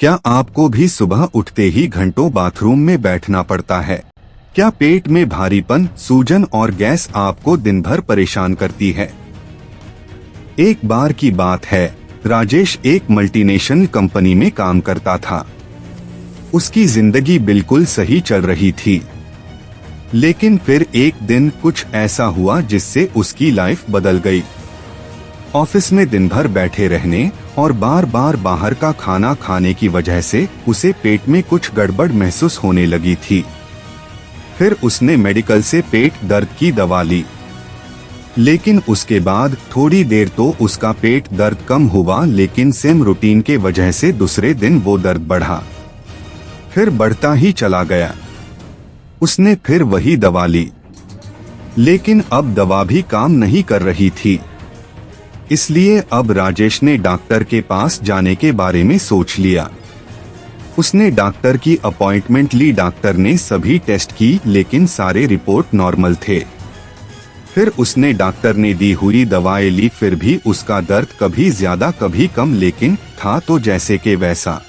क्या आपको भी सुबह उठते ही घंटों बाथरूम में बैठना पड़ता है? क्या पेट में भारीपन, सूजन और गैस आपको दिन भर परेशान करती है? एक बार की बात है, राजेश एक मल्टीनेशनल कंपनी में काम करता था। उसकी जिंदगी बिल्कुल सही चल रही थी, लेकिन फिर एक दिन कुछ ऐसा हुआ जिससे उसकी लाइफ बदल गई। ऑफिस में दिन भर बैठे रहने और बार बार बाहर का खाना खाने की वजह से उसे पेट में कुछ गड़बड़ महसूस होने लगी थी। फिर उसने मेडिकल से पेट दर्द की दवा ली, लेकिन उसके बाद थोड़ी देर तो उसका पेट दर्द कम हुआ, लेकिन सेम रूटीन के वजह से दूसरे दिन वो दर्द बढ़ा, फिर बढ़ता ही चला गया। उसने फिर वही दवा ली, लेकिन अब दवा भी काम नहीं कर रही थी। इसलिए अब राजेश ने डॉक्टर के पास जाने के बारे में सोच लिया। उसने डॉक्टर की अपॉइंटमेंट ली। डॉक्टर ने सभी टेस्ट की, लेकिन सारे रिपोर्ट नॉर्मल थे। फिर उसने डॉक्टर ने दी हुई दवाएं ली, फिर भी उसका दर्द कभी ज्यादा कभी कम, लेकिन था तो जैसे के वैसा।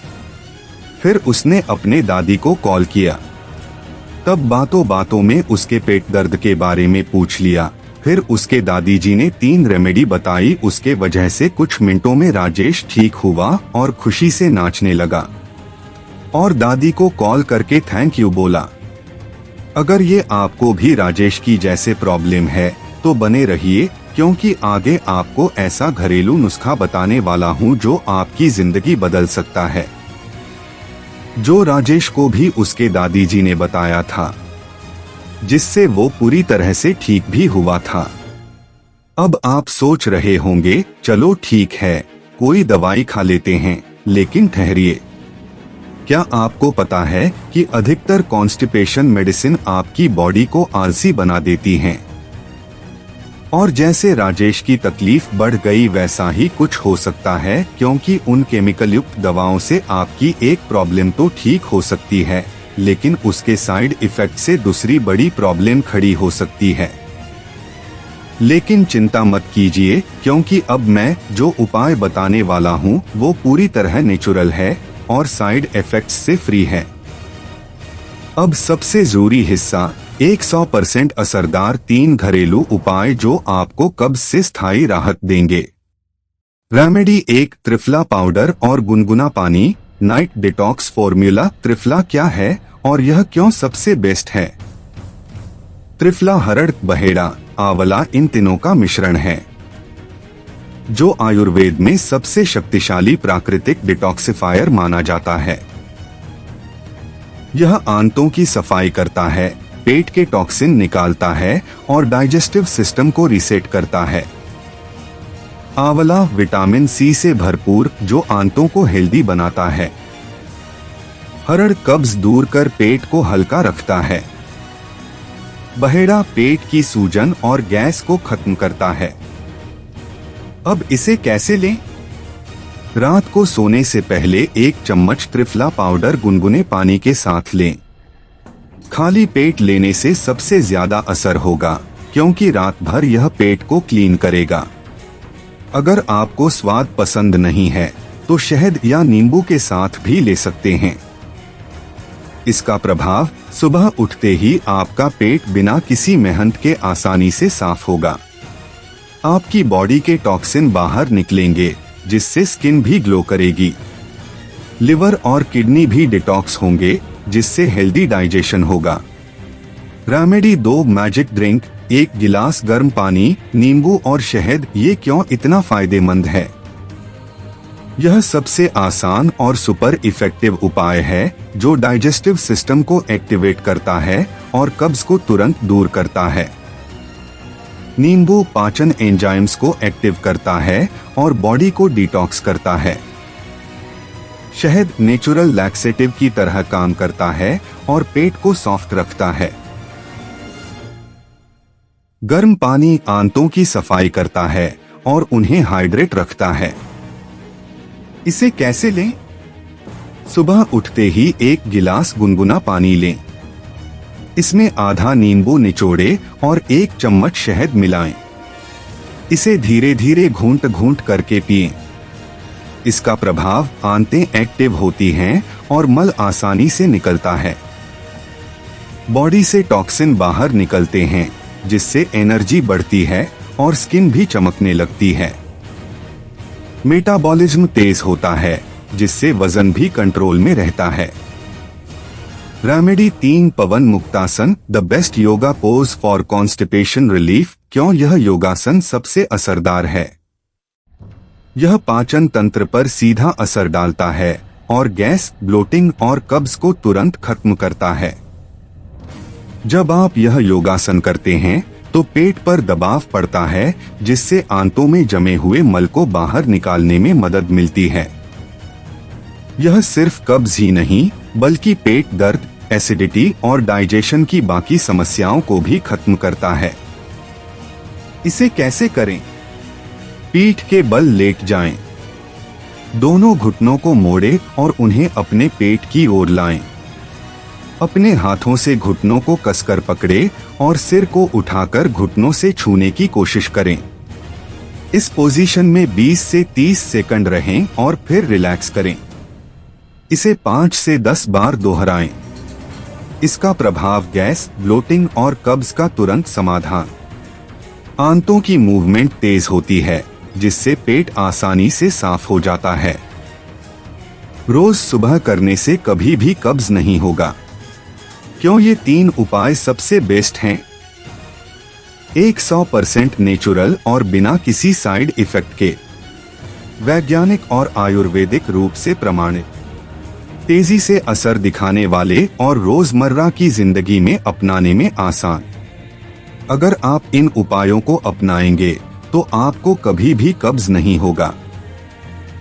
फिर उसने अपने दादी को कॉल किया। तब बातों बातों में उसके पेट दर्द के बारे में पूछ लिया। फिर उसके दादी जी ने 3 रेमेडी बताई। उसके वजह से कुछ मिनटों में राजेश ठीक हुआ और खुशी से नाचने लगा और दादी को कॉल करके थैंक यू बोला। अगर ये आपको भी राजेश की जैसे प्रॉब्लम है तो बने रहिए, क्योंकि आगे आपको ऐसा घरेलू नुस्खा बताने वाला हूँ जो आपकी जिंदगी बदल सकता है, जो राजेश को भी उसके दादी जी ने बताया था, जिससे वो पूरी तरह से ठीक भी हुआ था। अब आप सोच रहे होंगे, चलो ठीक है, कोई दवाई खा लेते हैं, लेकिन ठहरिए। क्या आपको पता है कि अधिकतर कॉन्स्टिपेशन मेडिसिन आपकी बॉडी को आलसी बना देती हैं? और जैसे राजेश की तकलीफ बढ़ गई, वैसा ही कुछ हो सकता है, क्योंकि उन केमिकल युक्त दवाओं से आपकी एक प्रॉब्लम तो ठीक हो सकती है, लेकिन उसके साइड इफेक्ट से दूसरी बड़ी प्रॉब्लम खड़ी हो सकती है। लेकिन चिंता मत कीजिए, क्योंकि अब मैं जो उपाय बताने वाला हूँ वो पूरी तरह नेचुरल है और साइड इफेक्ट्स से फ्री है। अब सबसे जरूरी हिस्सा, 100% असरदार 3 घरेलू उपाय जो आपको कब्ज से स्थायी राहत देंगे। रेमेडी 1, त्रिफला पाउडर और गुनगुना पानी, नाइट डिटॉक्स फॉर्मूला। त्रिफला क्या है और यह क्यों सबसे बेस्ट है? त्रिफला हरड़, बहेड़ा, आंवला, इन तीनों का मिश्रण है, जो आयुर्वेद में सबसे शक्तिशाली प्राकृतिक डिटॉक्सिफायर माना जाता है। यह आंतों की सफाई करता है, पेट के टॉक्सिन निकालता है और डाइजेस्टिव सिस्टम को रीसेट करता है। आंवला विटामिन सी से भरपूर, जो आंतों को हेल्दी बनाता है। हरड़ कब्ज दूर कर पेट को हल्का रखता है। बहेड़ा पेट की सूजन और गैस को खत्म करता है। अब इसे कैसे लें? रात को सोने से पहले 1 चम्मच त्रिफला पाउडर गुनगुने पानी के साथ लें। खाली पेट लेने से सबसे ज्यादा असर होगा, क्योंकि रात भर यह पेट को क्लीन करेगा। अगर आपको स्वाद पसंद नहीं है तो शहद या नींबू के साथ भी ले सकते हैं। इसका प्रभाव सुबह उठते ही आपका पेट बिना किसी मेहनत के आसानी से साफ होगा। आपकी बॉडी के टॉक्सिन बाहर निकलेंगे, जिससे स्किन भी ग्लो करेगी। लिवर और किडनी भी डिटॉक्स होंगे, जिससे हेल्दी डाइजेशन होगा। रेमेडी 2, मैजिक ड्रिंक, 1 गिलास गर्म पानी, नींबू और शहद। ये क्यों इतना फायदेमंद है? यह सबसे आसान और सुपर इफेक्टिव उपाय है जो डाइजेस्टिव सिस्टम को एक्टिवेट करता है और कब्ज को तुरंत दूर करता है। नींबू पाचन एंजाइम्स को एक्टिव करता है और बॉडी को डिटॉक्स करता है। शहद नेचुरल लैक्सेटिव की तरह काम करता है और पेट को सॉफ्ट रखता है। गर्म पानी आंतों की सफाई करता है और उन्हें हाइड्रेट रखता है। इसे कैसे लें? सुबह उठते ही 1 गिलास गुनगुना पानी लें। इसमें आधा नींबू निचोड़े और 1 चम्मच शहद मिलाएं। इसे धीरे धीरे घूंट घूंट करके पिएं। इसका प्रभाव आंतें एक्टिव होती हैं और मल आसानी से निकलता है। बॉडी से टॉक्सिन बाहर निकलते हैं, जिससे एनर्जी बढ़ती है और स्किन भी चमकने लगती है। मेटाबॉलिज्म तेज होता है, जिससे वजन भी कंट्रोल में रहता है। Remedy 3 Pawan muktasana, the best yoga pose for constipation relief. क्यों यह योगासन सबसे असरदार है? यह पाचन तंत्र पर सीधा असर डालता है और गैस, ब्लोटिंग और कब्ज को तुरंत खत्म करता है। जब आप यह योगासन करते हैं तो पेट पर दबाव पड़ता है, जिससे आंतों में जमे हुए मल को बाहर निकालने में मदद मिलती है। यह सिर्फ कब्ज ही नहीं, बल्कि पेट दर्द, एसिडिटी और डाइजेशन की बाकी समस्याओं को भी खत्म करता है। इसे कैसे करें? पीठ के बल लेट जाएं। दोनों घुटनों को मोड़ें और उन्हें अपने पेट की ओर लाएं। अपने हाथों से घुटनों को कसकर पकड़ें और सिर को उठाकर घुटनों से छूने की कोशिश करें। इस पोजीशन में 20 से 30 सेकंड रहें और फिर रिलैक्स करें। इसे 5 से 10 बार दोहराएं। इसका प्रभाव गैस, ब्लोटिंग और कब्ज का तुरंत समाधान। आंतों की मूवमेंट तेज होती है, जिससे पेट आसानी से साफ हो जाता है। रोज सुबह करने से कभी भी कब्ज नहीं होगा। क्यों ये 3 उपाय सबसे बेस्ट हैं? 100% नेचुरल और बिना किसी साइड इफेक्ट के, वैज्ञानिक और आयुर्वेदिक रूप से प्रमाणित, तेजी से असर दिखाने वाले और रोजमर्रा की जिंदगी में अपनाने में आसान। अगर आप इन उपायों को अपनाएंगे तो आपको कभी भी कब्ज नहीं होगा।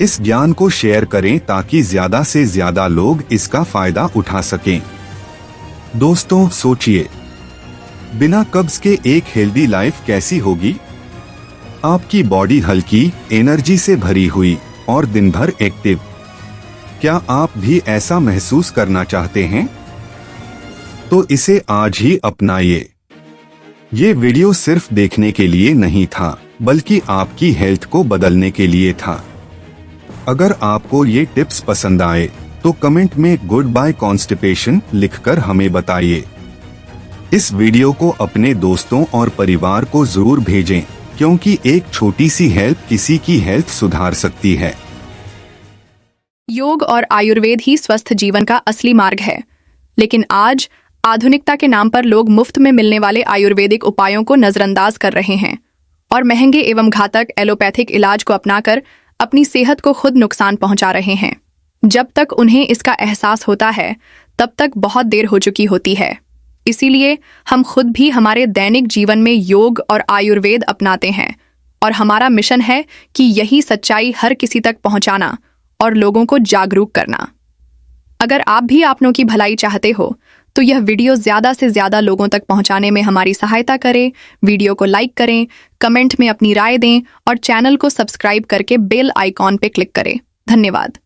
इस ज्ञान को शेयर करें ताकि ज्यादा से ज्यादा लोग इसका फायदा उठा सकें। दोस्तों, सोचिए, बिना कब्ज के एक हेल्दी लाइफ कैसी होगी? आपकी बॉडी हल्की, एनर्जी से भरी हुई और दिन भर एक्टिव। क्या आप भी ऐसा महसूस करना चाहते हैं? तो इसे आज ही अपनाइए। ये वीडियो सिर्फ देखने के लिए नहीं था, बल्कि आपकी हेल्थ को बदलने के लिए था। अगर आपको ये टिप्स पसंद आए तो कमेंट में गुड बाय कॉन्स्टिपेशन लिखकर हमें बताइए। इस वीडियो को अपने दोस्तों और परिवार को जरूर भेजें, क्योंकि एक छोटी सी हेल्प किसी की हेल्थ सुधार सकती है। योग और आयुर्वेद ही स्वस्थ जीवन का असली मार्ग है, लेकिन आज आधुनिकता के नाम पर लोग मुफ्त में मिलने वाले आयुर्वेदिक उपायों को नजरअंदाज कर रहे हैं और महंगे एवं घातक एलोपैथिक इलाज को अपनाकर अपनी सेहत को खुद नुकसान पहुंचा रहे हैं। जब तक उन्हें इसका एहसास होता है, तब तक बहुत देर हो चुकी होती है। इसीलिए हम खुद भी हमारे दैनिक जीवन में योग और आयुर्वेद अपनाते हैं और हमारा मिशन है कि यही सच्चाई हर किसी तक पहुंचाना और लोगों को जागरूक करना। अगर आप भी अपनों की भलाई चाहते हो तो यह वीडियो ज्यादा से ज्यादा लोगों तक पहुंचाने में हमारी सहायता करें। वीडियो को लाइक करें, कमेंट में अपनी राय दें और चैनल को सब्सक्राइब करके बेल आइकॉन पे क्लिक करें। धन्यवाद।